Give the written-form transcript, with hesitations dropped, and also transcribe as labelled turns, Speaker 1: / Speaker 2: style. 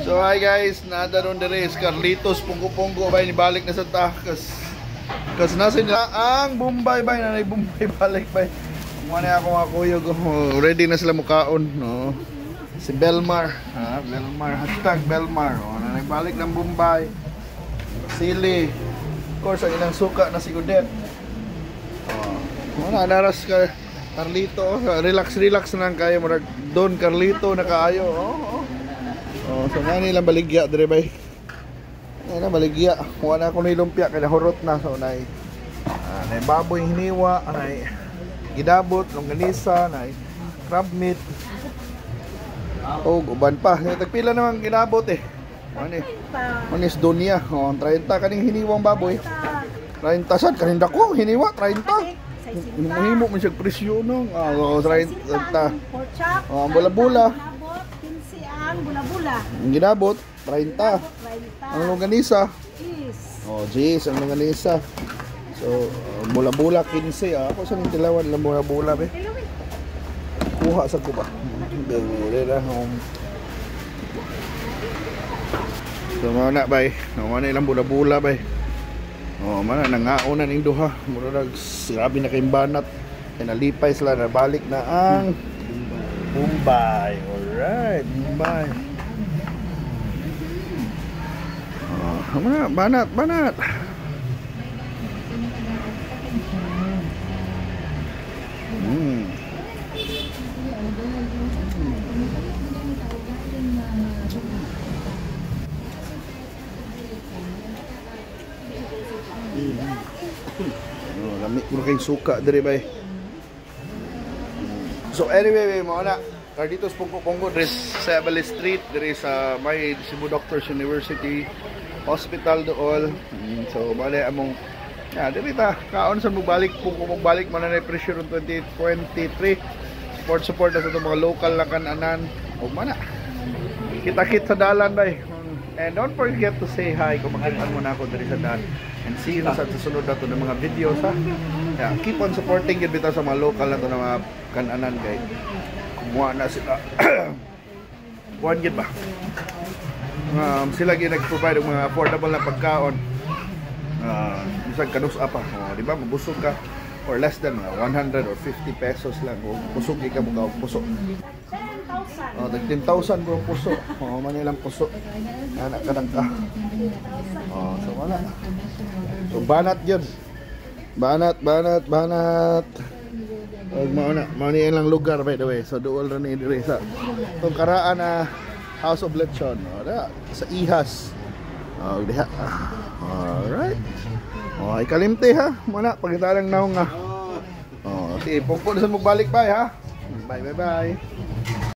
Speaker 1: So hi guys, nada ron dire is Carlitos Punggo-punggo bay nibalik na sa takas. Kas nasa nila ang Bombay bay na Bombay balik bay. Muna ako mga kuyog, ready na sila mukaon, no. Si Belmar, ha, Belmar #Belmar. Oh, nagbalik ng Bombay. Sili. Of course ang ilang suka na si Godet. Oh, wala naras ka Carlito, relax na lang kayo murag Don Carlito na kaayo. Oh, so nga nilang baligya dire bay. Ay na baligya. Kuha na ako ni lumpia kay nahurot na so nay. Nay baboy hiniwa, nay gidabot, longganisa, nay crab meat. Oh, uban pa. Tagpila naman ginabot eh. Manis dunya. Oh, 30 kaning hiniwang baboy. 30 sad kaning dako hiniwa 30. Mahimo man siya presyo no. 30. Oh, ang bula-bula.
Speaker 2: 15 ang bula-bula.
Speaker 1: Ang ginabot 30. Ang longganisa. Oh, jeez, ang longganisa. So, bula-bula 15. Ako sa ning tilawan lang bula-bula be. Kuha sa ko ba. So, mana bay. Mana ilang bula-bula bay. Oh, mana nangaon ning duha. Mura grabe na kay banat. Ay nalipay sila na balik na ang Bombay. Alright, Bombay. Oh, mana banat. Lamig mo kayong suka dire bay. So anyway, mo na Carlitos Punggo-punggo dire sa Abale Street dire sa may Cebu Doctors University Hospital dool. So bale among dire ta kaon sa magbalik magbalik man na pressure 2023 support sa itong mga local na kananan ug mana kita-kit sa dalan bay. And don't forget to say hi kung makita mo na ako diri sa dalan. And see you sa susunod na ito ng mga videos ha. Yeah, keep on supporting yun bitaw sa mga local na ito ng mga kananan guys. Kumuha na sila. Kuhan yun ba? Sila yung nag-provide ng mga affordable na pagkaon. Isang kanus apa. Diba? Mabusog ka. Or less than 100 or 50 pesos lang. Busog ka mo puso. 10,000 bro puso. Manilang puso. Anak ka lang ka. So wala. So banat yun. Banat. Huwag mauna lang lugar by the way. So dool rin diri sa itong karaan na House of Lechon. Sa Ihas. Alright. Ikalimte ha. Muna, pagkita lang naong nga. Sige, pungko na sa magbalik bye ha. Bye.